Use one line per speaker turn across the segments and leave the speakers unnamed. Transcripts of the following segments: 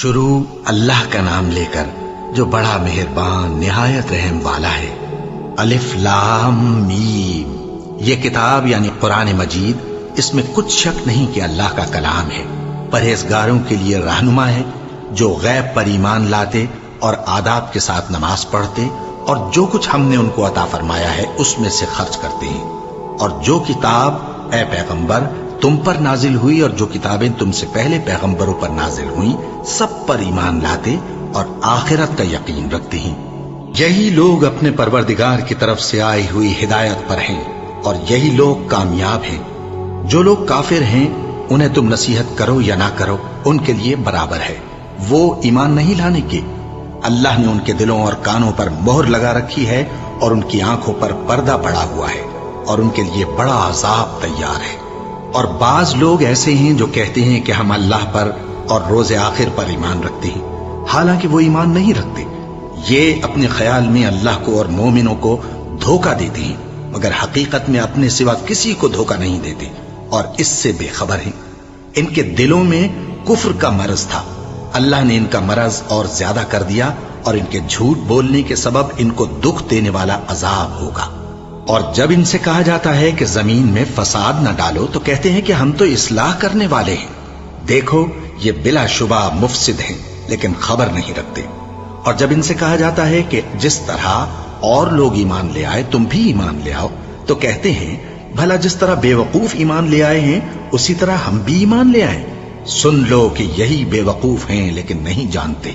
شروع اللہ کا نام لے کر جو بڑا مہربان نہایت رحم والا ہے۔ الف لام میم، یہ کتاب یعنی قرآن مجید، اس میں کچھ شک نہیں کہ اللہ کا کلام ہے، پرہیزگاروں کے لیے رہنما ہے، جو غیب پر ایمان لاتے اور آداب کے ساتھ نماز پڑھتے اور جو کچھ ہم نے ان کو عطا فرمایا ہے اس میں سے خرچ کرتے ہیں، اور جو کتاب اے پیغمبر تم پر نازل ہوئی اور جو کتابیں تم سے پہلے پیغمبروں پر نازل ہوئیں سب پر ایمان لاتے اور آخرت کا یقین رکھتے ہیں۔ یہی لوگ اپنے پروردگار کی طرف سے آئی ہوئی ہدایت پر ہیں اور یہی لوگ کامیاب ہیں۔ جو لوگ کافر ہیں انہیں تم نصیحت کرو یا نہ کرو ان کے لیے برابر ہے، وہ ایمان نہیں لانے کے۔ اللہ نے ان کے دلوں اور کانوں پر مہر لگا رکھی ہے اور ان کی آنکھوں پر پردہ پڑا ہوا ہے اور ان کے لیے بڑا عذاب تیار ہے۔ اور بعض لوگ ایسے ہیں جو کہتے ہیں کہ ہم اللہ پر اور روز آخر پر ایمان رکھتے ہیں، حالانکہ وہ ایمان نہیں رکھتے۔ یہ اپنے خیال میں اللہ کو اور مومنوں کو دھوکہ دیتے ہیں، مگر حقیقت میں اپنے سوا کسی کو دھوکہ نہیں دیتے اور اس سے بے خبر ہیں۔ ان کے دلوں میں کفر کا مرض تھا، اللہ نے ان کا مرض اور زیادہ کر دیا اور ان کے جھوٹ بولنے کے سبب ان کو دکھ دینے والا عذاب ہوگا۔ اور جب ان سے کہا جاتا ہے کہ زمین میں فساد نہ ڈالو تو کہتے ہیں کہ ہم تو اصلاح کرنے والے ہیں۔ دیکھو یہ بلا شبہ مفسد ہیں لیکن خبر نہیں رکھتے۔ اور جب ان سے کہا جاتا ہے کہ جس طرح اور لوگ ایمان لے آئے تم بھی ایمان لے آؤ تو کہتے ہیں بھلا جس طرح بے وقوف ایمان لے آئے ہیں اسی طرح ہم بھی ایمان لے آئیں۔ سن لو کہ یہی بے وقوف ہیں لیکن نہیں جانتے۔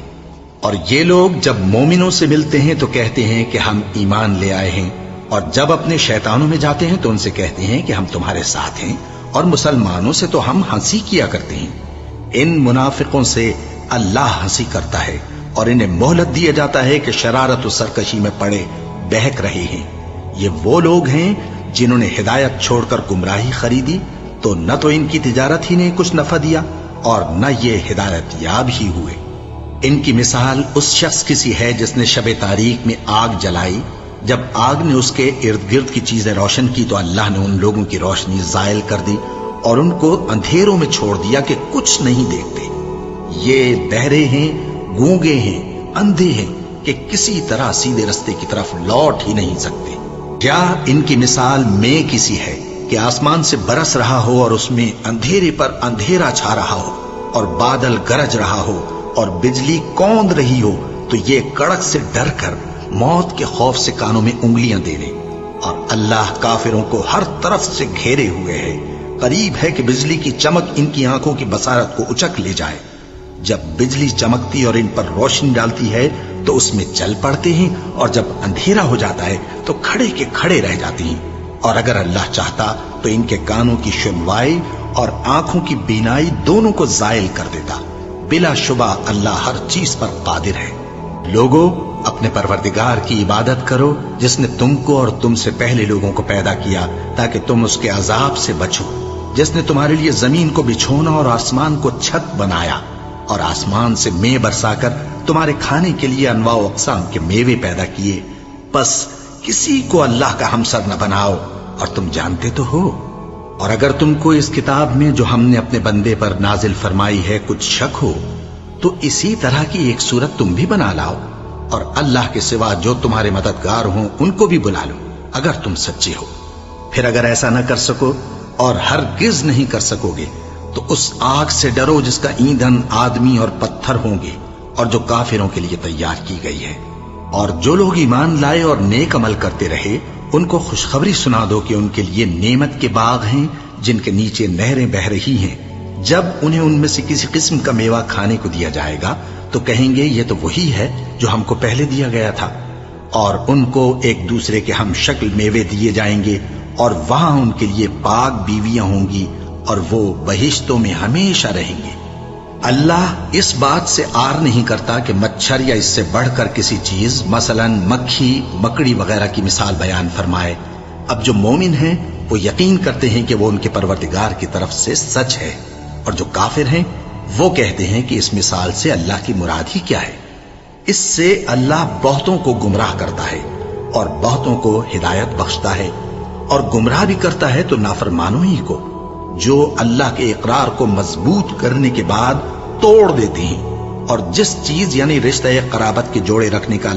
اور یہ لوگ جب مومنوں سے ملتے ہیں تو کہتے ہیں کہ ہم ایمان لے آئے ہیں، اور جب اپنے شیطانوں میں جاتے ہیں تو ان سے کہتے ہیں کہ ہم تمہارے ساتھ ہیں، اور مسلمانوں سے تو ہم ہنسی کیا کرتے ہیں۔ ان منافقوں سے اللہ ہنسی کرتا ہے اور انہیں مہلت دیا جاتا ہے کہ شرارت و سرکشی میں پڑے بہک رہے ہیں۔ یہ وہ لوگ ہیں جنہوں نے ہدایت چھوڑ کر گمراہی خریدی، تو نہ تو ان کی تجارت ہی نے کچھ نفع دیا اور نہ یہ ہدایت یاب ہی ہوئے۔ ان کی مثال اس شخص کی سی ہے جس نے شب تاریک میں آگ جلائی، جب آگ نے اس کے ارد گرد کی چیزیں روشن کی تو اللہ نے ان لوگوں کی روشنی زائل کر دی اور ان کو اندھیروں میں چھوڑ دیا کہ کچھ نہیں دیکھتے۔ یہ بہرے ہیں، گونگے ہیں، اندھے ہیں کہ کسی طرح سیدھے رستے کی طرف لوٹ ہی نہیں سکتے۔ کیا ان کی مثال میں کسی ہے کہ آسمان سے برس رہا ہو اور اس میں اندھیرے پر اندھیرا چھا رہا ہو اور بادل گرج رہا ہو اور بجلی کوند رہی ہو تو یہ کڑک سے ڈر کر موت کے خوف سے کانوں میں انگلیاں دے لے۔ اور اللہ کافروں کو ہر طرف سے گھیرے ہوئے ہے، قریب ہے کہ بجلی کی چمک ان کی آنکھوں کی بصارت کو اچک لے جائے۔ جب بجلی چمکتی اور ان پر روشنی ڈالتی ہے تو اس میں چل پڑتے ہیں، اور جب اندھیرا ہو جاتا ہے تو کھڑے کے کھڑے رہ جاتے ہیں۔ اور اگر اللہ چاہتا تو ان کے کانوں کی سنوائی اور آنکھوں کی بینائی دونوں کو زائل کر دیتا۔ بلا شبہ اللہ ہر چیز پر قادر ہے۔ لوگوں، اپنے پروردگار کی عبادت کرو جس نے تم کو اور تم سے پہلے لوگوں کو پیدا کیا تاکہ تم اس کے عذاب سے بچو، جس نے تمہارے لیے زمین کو بچھونا اور آسمان کو چھت بنایا اور آسمان سے مے برسا کر تمہارے کھانے کے لیے انواع و اقسام کے میوے پیدا کیے۔ پس کسی کو اللہ کا ہمسر نہ بناؤ، اور تم جانتے تو ہو۔ اور اگر تم کو اس کتاب میں جو ہم نے اپنے بندے پر نازل فرمائی ہے کچھ شک ہو تو اسی طرح کی ایک صورت تم بھی بنا لاؤ، اور اللہ کے سوا جو تمہارے مددگار ہوں ان کو بھی بلا لو اگر تم سچے ہو۔ پھر اگر ایسا نہ کر سکو اور ہرگز نہیں کر سکو گے تو اس آگ سے ڈرو جس کا ایندھن آدمی اور پتھر ہوں گے اور جو کافروں کے لیے تیار کی گئی ہے۔ اور جو لوگ ایمان لائے اور نیک عمل کرتے رہے ان کو خوشخبری سنا دو کہ ان کے لیے نعمت کے باغ ہیں جن کے نیچے نہریں بہہ رہی ہیں۔ جب انہیں ان میں سے کسی قسم کا میوہ کھانے کو دیا جائے گا تو کہیں گے یہ تو وہی ہے جو ہم کو پہلے دیا گیا تھا، اور ان کو ایک دوسرے کے ہم شکل میوے دیے جائیں گے، اور وہاں ان کے لیے پاک بیویاں ہوں گی اور وہ بہشتوں میں ہمیشہ رہیں گے۔ اللہ اس بات سے آر نہیں کرتا کہ مچھر یا اس سے بڑھ کر کسی چیز مثلا مکھی، مکڑی وغیرہ کی مثال بیان فرمائے۔ اب جو مومن ہیں وہ یقین کرتے ہیں کہ وہ ان کے پروردگار کی طرف سے سچ ہے، اور جو کافر ہیں وہ کہتے ہیں کہ اس مثال سے اللہ کی مراد ہی کیا ہے۔ اس سے اللہ بہتوں کو گمراہ کرتا ہے اور بہتوں کو ہدایت بخشتا ہے، اور گمراہ بھی کرتا ہے تو نافرمانوں ہی کو، جو اللہ کے اقرار کو مضبوط کرنے کے بعد توڑ دیتے ہیں اور جس چیز یعنی رشتہ قرابت کے جوڑے رکھنے کا